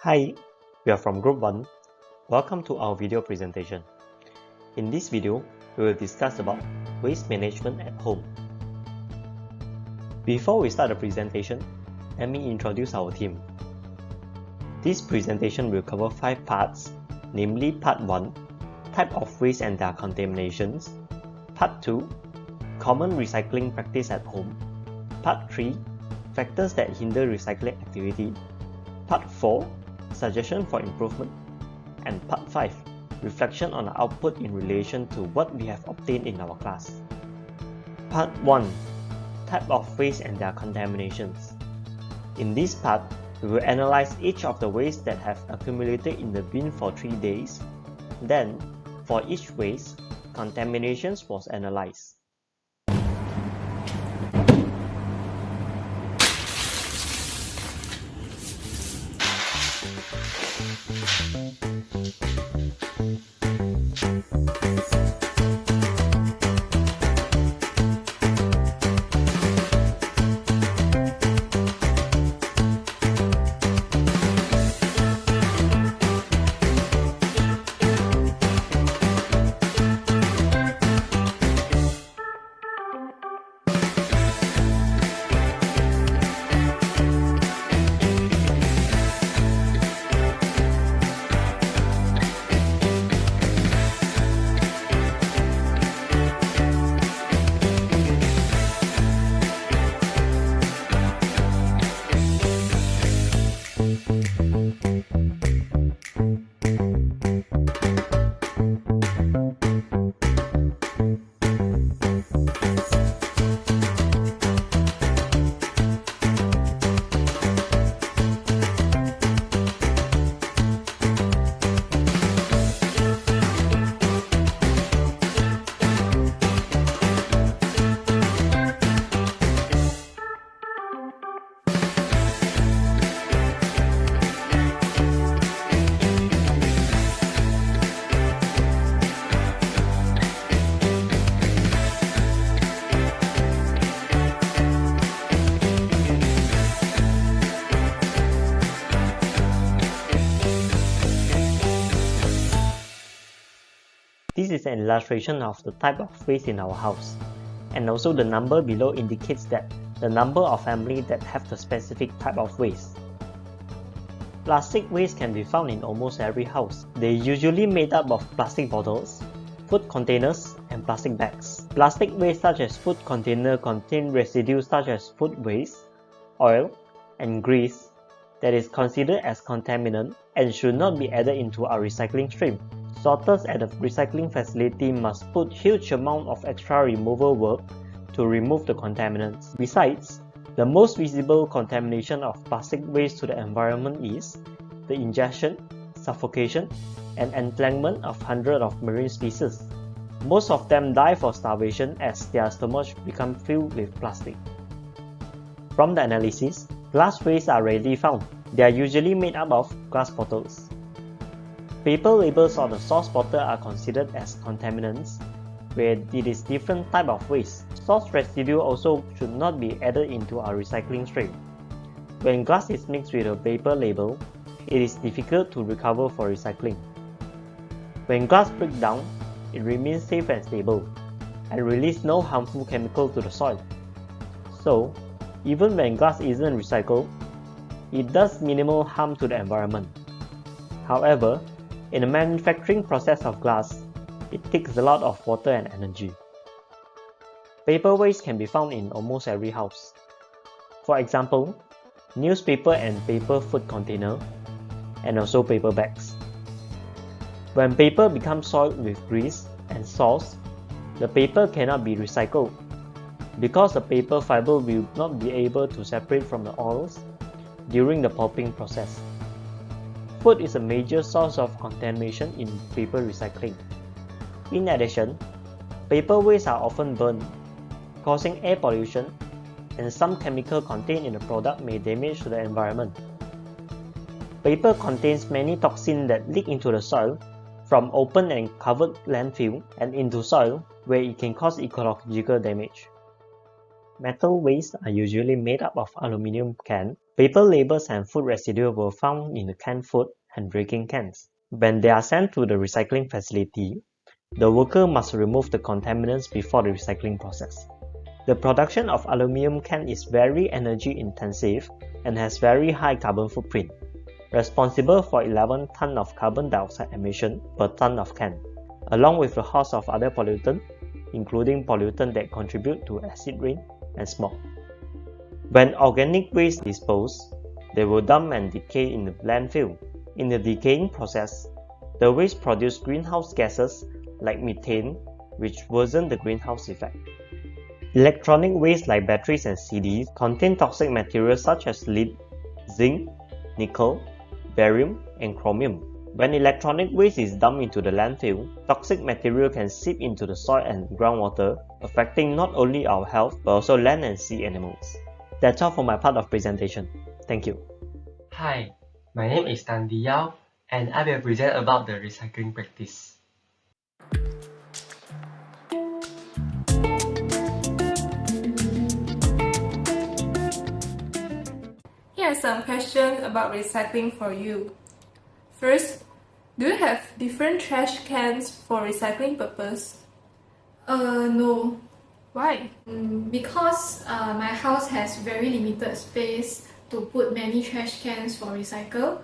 Hi, we are from Group 1. Welcome to our video presentation. In this video, we will discuss about waste management at home. Before we start the presentation, let me introduce our team. This presentation will cover 5 parts, namely Part 1, Type of waste and their contaminations, Part 2, Common recycling practice at home, Part 3, Factors that hinder recycling activity, Part 4, Suggestion for improvement, and Part 5, Reflection on the output in relation to what we have obtained in our class. Part 1, Type of waste and their contaminations. In this part, we will analyze each of the waste that have accumulated in the bin for 3 days. Then, for each waste, contaminations was analyzed. This is an illustration of the type of waste in our house, and also the number below indicates that the number of families that have the specific type of waste. Plastic waste can be found in almost every house. They are usually made up of plastic bottles, food containers, and plastic bags. Plastic waste such as food container contain residues such as food waste, oil, and grease that is considered as contaminant and should not be added into our recycling stream. Sorters at the recycling facility must put huge amount of extra removal work to remove the contaminants. Besides, the most visible contamination of plastic waste to the environment is the ingestion, suffocation, and entrapment of hundreds of marine species. Most of them die for starvation as their stomachs become filled with plastic. From the analysis, glass wastes are rarely found. They are usually made up of glass bottles. Paper labels on the sauce bottle are considered as contaminants, where it is different type of waste. Sauce residue also should not be added into our recycling stream. When glass is mixed with a paper label, it is difficult to recover for recycling. When glass breaks down, it remains safe and stable, and releases no harmful chemical to the soil. So, even when glass isn't recycled, it does minimal harm to the environment. However, in the manufacturing process of glass, it takes a lot of water and energy. Paper waste can be found in almost every house. For example, newspaper and paper food container, and also paper bags. When paper becomes soiled with grease and sauce, the paper cannot be recycled because the paper fiber will not be able to separate from the oils during the pulping process. Food is a major source of contamination in paper recycling. In addition, paper wastes are often burned, causing air pollution, and some chemical contained in the product may damage the environment. Paper contains many toxins that leak into the soil from open and covered landfill and into soil where it can cause ecological damage. Metal wastes are usually made up of aluminum cans, Paper labels and food residue were found in the canned food and drinking cans. When they are sent to the recycling facility, the worker must remove the contaminants before the recycling process. The production of aluminum can is very energy intensive and has very high carbon footprint, responsible for 11 tons of carbon dioxide emission per ton of can, along with a host of other pollutants, including pollutants that contribute to acid rain and smog. When organic waste is disposed, they will dump and decay in the landfill. In the decaying process, the waste produce greenhouse gases like methane, which worsen the greenhouse effect. Electronic waste like batteries and CDs contain toxic materials such as lead, zinc, nickel, barium, and chromium. When electronic waste is dumped into the landfill, toxic material can seep into the soil and groundwater, affecting not only our health but also land and sea animals. That's all for my part of presentation. Thank you. Hi, my name is Tan Di Yao, and I will present about the recycling practice. Here are some questions about recycling for you. First, do you have different trash cans for recycling purpose? No. Why? Because my house has very limited space to put many trash cans for recycle,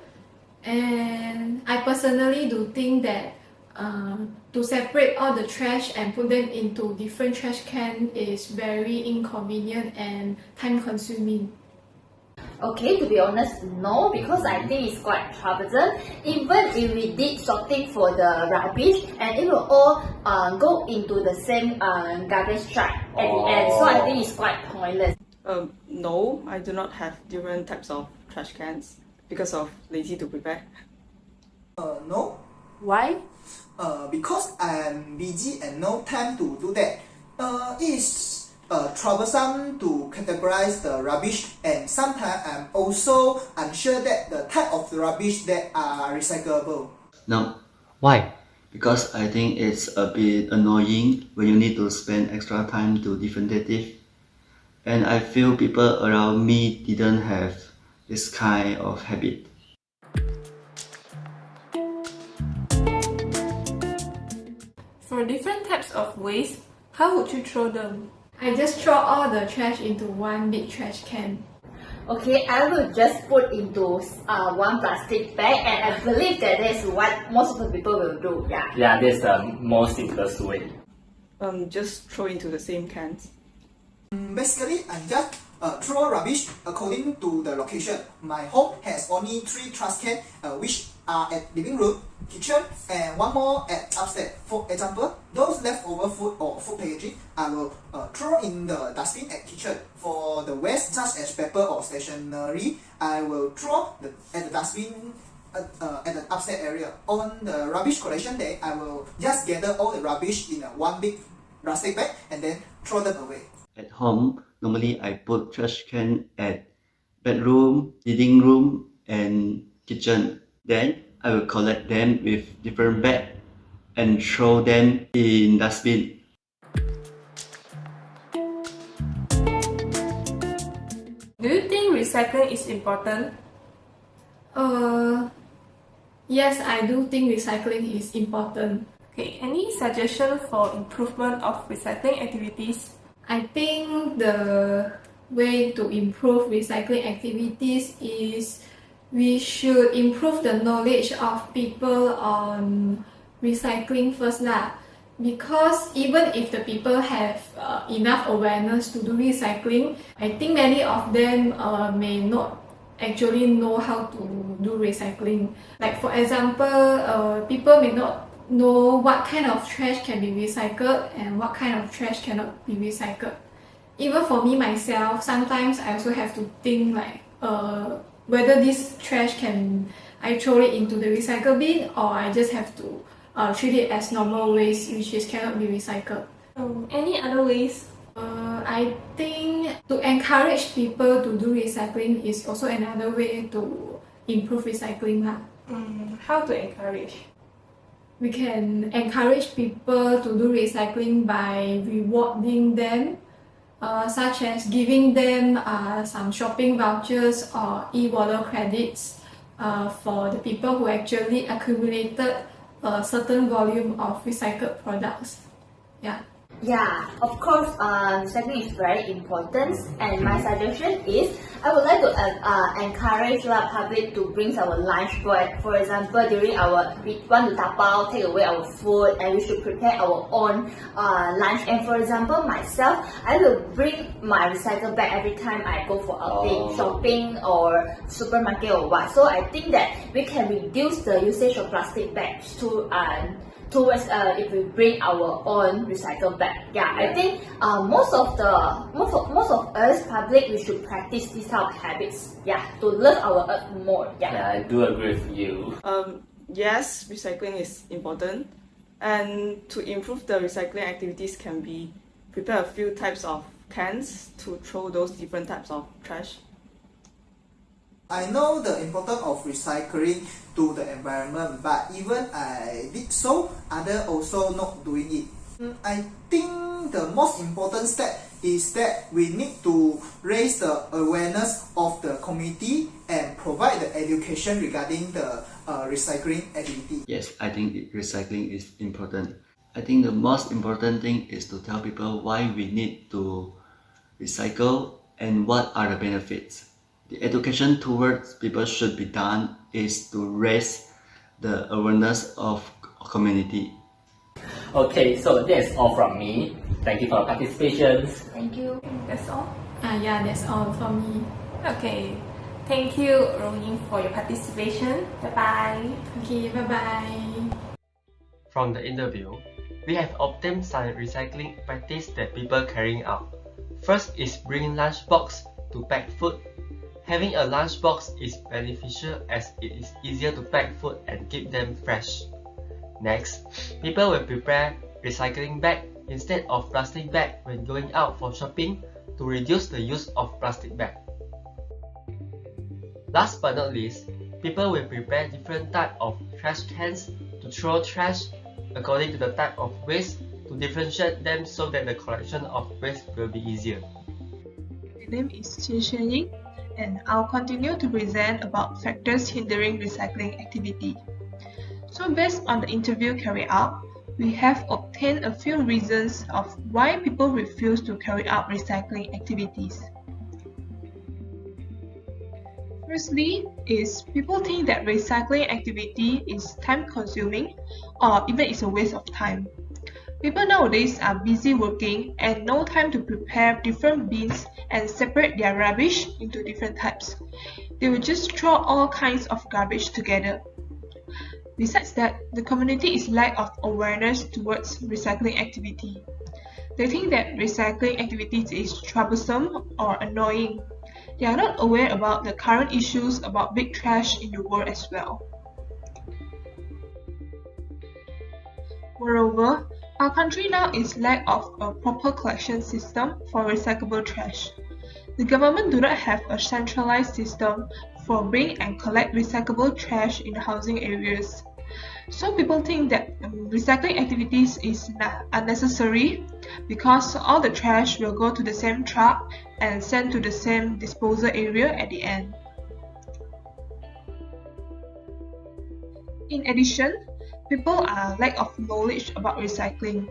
and I personally do think that to separate all the trash and put them into different trash cans is very inconvenient and time consuming. Okay, to be honest, no, because I think it's quite troublesome. Even if we did sorting for the rubbish, and it will all go into the same garbage truck at the end. So I think it's quite pointless. No, I do not have different types of trash cans because of lazy to prepare. No. Why? Because I am busy and no time to do that. It's troublesome to categorize the rubbish, and sometimes I'm also unsure that the type of the rubbish that are recyclable. No, Why? because I think it's a bit annoying when you need to spend extra time to differentiate. And I feel people around me didn't have this kind of habit. For different types of waste, how would you throw them? I just throw all the trash into one big trash can. Okay, I will just put into one plastic bag, and I believe that is what most of the people will do. Yeah, that's the most simplest way. Just throw into the same cans. Basically, I just throw rubbish according to the location. My home has only 3 trash cans, which are at living room, kitchen, and one more at upstairs. For example, those leftover food or food packaging, I will throw in the dustbin at kitchen. For the waste such as paper or stationery, I will throw at the dustbin at the upstairs area. On the rubbish collection day, I will just gather all the rubbish in one big plastic bag and then throw them away. At home, normally I put trash can at bedroom, living room, and kitchen. Then I will collect them with different bags and throw them in dustbin. Do you think recycling is important? Yes, I do think recycling is important. Okay, any suggestion for improvement of recycling activities? I think the way to improve recycling activities is we should improve the knowledge of people on recycling first lah. Because even if the people have enough awareness to do recycling, I think many of them may not actually know how to do recycling. Like for example, people may not know what kind of trash can be recycled and what kind of trash cannot be recycled. Even for me myself, sometimes I also have to think like whether this trash I throw it into the recycle bin, or I just have to treat it as normal waste which cannot be recycled. Any other ways? I think to encourage people to do recycling is also another way to improve recycling lah. How to encourage? We can encourage people to do recycling by rewarding them such as giving them some shopping vouchers or e-wallet credits for the people who actually accumulated a certain volume of recycled products. Yeah. Yeah, of course, recycling is very important, and my suggestion is I would like to encourage the public to bring our lunch break. For example, during we want to tapao, take away our food, and we should prepare our own lunch. And for example, myself, I will bring my recycle bag every time I go for outing, shopping or supermarket or what. So I think that we can reduce the usage of plastic bags towards if we bring our own recycle bag. Yeah, I think most of us public, we should practice these type of habits. Yeah, to love our earth more. Yeah, I do agree with you. Yes, recycling is important, and to improve the recycling activities can be prepare a few types of cans to throw those different types of trash. I know the importance of recycling to the environment, but even I did so, others also not doing it. I think the most important step is that we need to raise the awareness of the community and provide the education regarding the recycling activity. Yes, I think recycling is important. I think the most important thing is to tell people why we need to recycle and what are the benefits. The education towards people should be done is to raise the awareness of community. Okay, so that's all from me. Thank you for your participation. Thank you. That's all. Yeah, that's all for me. Okay. Thank you, Ronin, for your participation. Bye-bye. Okay, bye-bye. From the interview, we have obtained some recycling practice that people carrying out. First is bringing lunchbox to pack food. Having a lunchbox is beneficial as it is easier to pack food and keep them fresh. Next, people will prepare recycling bag instead of plastic bag when going out for shopping to reduce the use of plastic bag. Last but not least, people will prepare different type of trash cans to throw trash according to the type of waste to differentiate them so that the collection of waste will be easier. My name is Qin Xuanying, and I'll continue to present about factors hindering recycling activity. So based on the interview carried out, we have obtained a few reasons of why people refuse to carry out recycling activities. Firstly, is people think that recycling activity is time consuming or even is a waste of time. People nowadays are busy working and no time to prepare different bins and separate their rubbish into different types. They will just throw all kinds of garbage together. Besides that, the community is lack of awareness towards recycling activity. They think that recycling activities is troublesome or annoying. They are not aware about the current issues about big trash in the world as well. Moreover, our country now is lack of a proper collection system for recyclable trash. The government do not have a centralized system for bring and collect recyclable trash in housing areas. So people think that recycling activities is unnecessary because all the trash will go to the same truck and sent to the same disposal area at the end. In addition, people are lack of knowledge about recycling.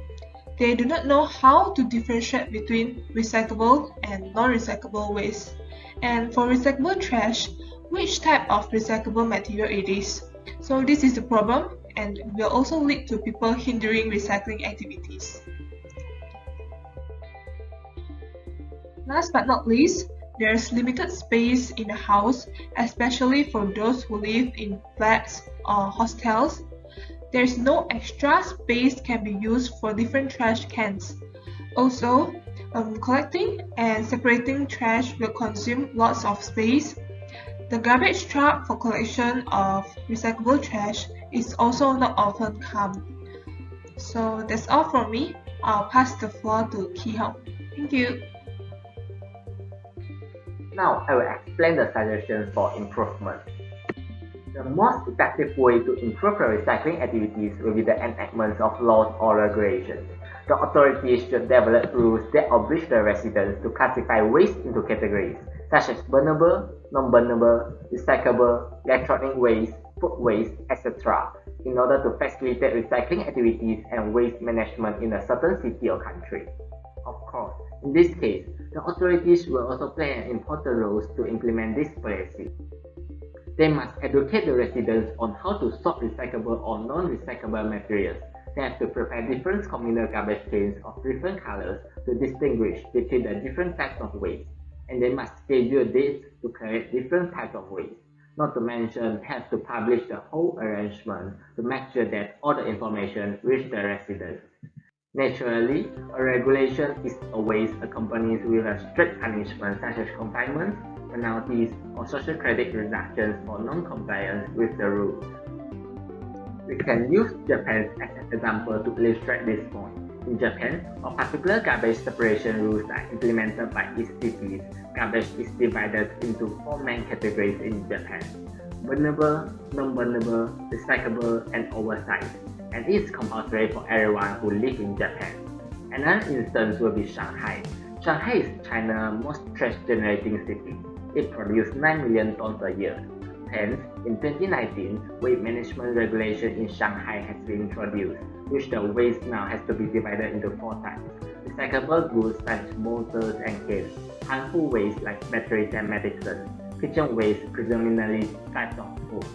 They do not know how to differentiate between recyclable and non-recyclable waste. And for recyclable trash, which type of recyclable material it is. So this is the problem and will also lead to people hindering recycling activities. Last but not least, there's limited space in the house, especially for those who live in flats or hostels. There's no extra space can be used for different trash cans. Also, collecting and separating trash will consume lots of space. The garbage truck for collection of recyclable trash is also not often come. So that's all from me. I'll pass the floor to Ki Hong. Thank you. Now I will explain the suggestions for improvement. The most effective way to improve the recycling activities will be the enactment of laws or regulations. The authorities should develop rules that oblige the residents to classify waste into categories such as burnable, non-burnable, recyclable, electronic waste, food waste, etc. in order to facilitate recycling activities and waste management in a certain city or country. Of course, in this case, the authorities will also play an important role to implement this policy. They must educate the residents on how to sort recyclable or non-recyclable materials. They have to prepare different communal garbage bins of different colors to distinguish between the different types of waste, and they must schedule dates to collect different types of waste. Not to mention, have to publish the whole arrangement to make sure that all the information reaches the residents. Naturally, a regulation is always accompanied with a strict punishment such as confinement, penalties, or social credit reductions for non-compliance with the rules. We can use Japan as an example to illustrate this point. In Japan, a particular garbage separation rules are implemented by each city. Garbage is divided into 4 main categories in Japan: burnable, non-burnable, recyclable, and oversized, and it is compulsory for everyone who lives in Japan. Another instance will be Shanghai. Shanghai is China's most trash-generating city. It produces 9 million tons a year. Hence, in 2019, waste management regulation in Shanghai has been introduced, which the waste now has to be divided into 4 types: recyclable goods such as motors and cans, harmful waste like batteries and medicine, kitchen waste predominantly types of food,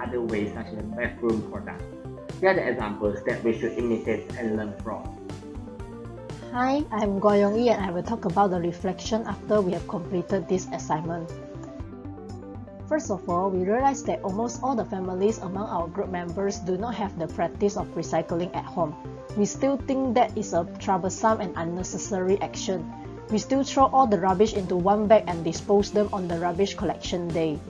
other waste such as bathroom products. Here are the examples that we should imitate and learn from. Hi, I'm Goh Yong Yi and I will talk about the reflection after we have completed this assignment. First of all, we realized that almost all the families among our group members do not have the practice of recycling at home. We still think that is a troublesome and unnecessary action. We still throw all the rubbish into one bag and dispose them on the rubbish collection day.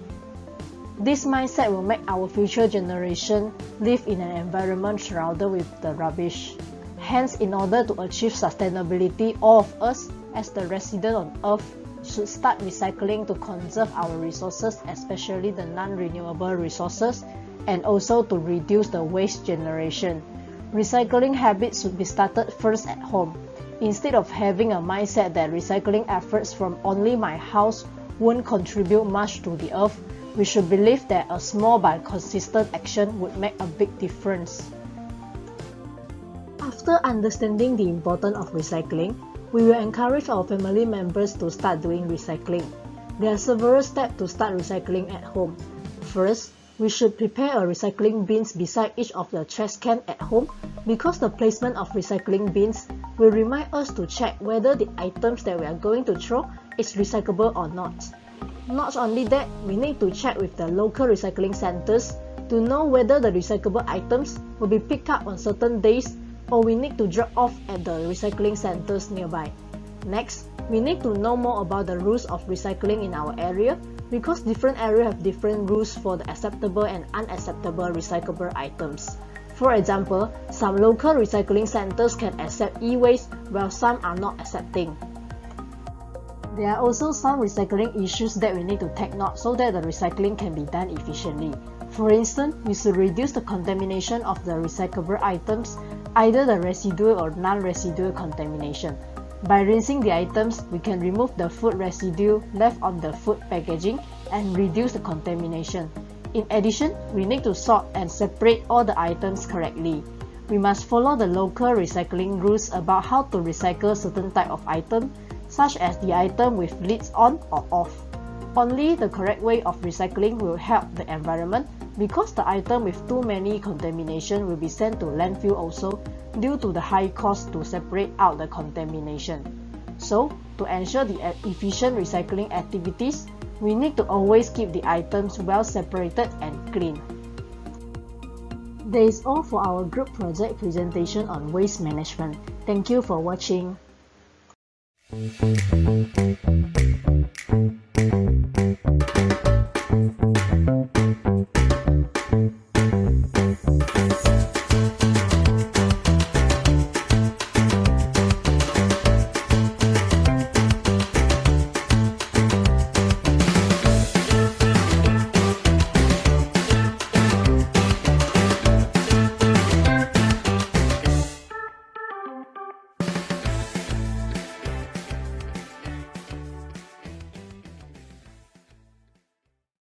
This mindset will make our future generation live in an environment surrounded with the rubbish. Hence, in order to achieve sustainability, all of us, as the resident on Earth, should start recycling to conserve our resources, especially the non-renewable resources, and also to reduce the waste generation. Recycling habits should be started first at home. Instead of having a mindset that recycling efforts from only my house won't contribute much to the earth, we should believe that a small but consistent action would make a big difference. After understanding the importance of recycling, we will encourage our family members to start doing recycling. There are several steps to start recycling at home. First, we should prepare a recycling bins beside each of the trash cans at home, because the placement of recycling bins will remind us to check whether the items that we are going to throw is recyclable or not. Not only that, we need to check with the local recycling centers to know whether the recyclable items will be picked up on certain days or we need to drop off at the recycling centers nearby. Next, we need to know more about the rules of recycling in our area, because different areas have different rules for the acceptable and unacceptable recyclable items. For example, some local recycling centers can accept e-waste while some are not accepting. There are also some recycling issues that we need to take note so that the recycling can be done efficiently. For instance, we should reduce the contamination of the recyclable items, either the residual or non-residual contamination. By rinsing the items, we can remove the food residue left on the food packaging and reduce the contamination. In addition, we need to sort and separate all the items correctly. We must follow the local recycling rules about how to recycle certain type of item, such as the item with lids on or off. Only the correct way of recycling will help the environment, because the item with too many contamination will be sent to landfill also, due to the high cost to separate out the contamination. So, to ensure the efficient recycling activities, we need to always keep the items well separated and clean. That is all for our group project presentation on waste management. Thank you for watching.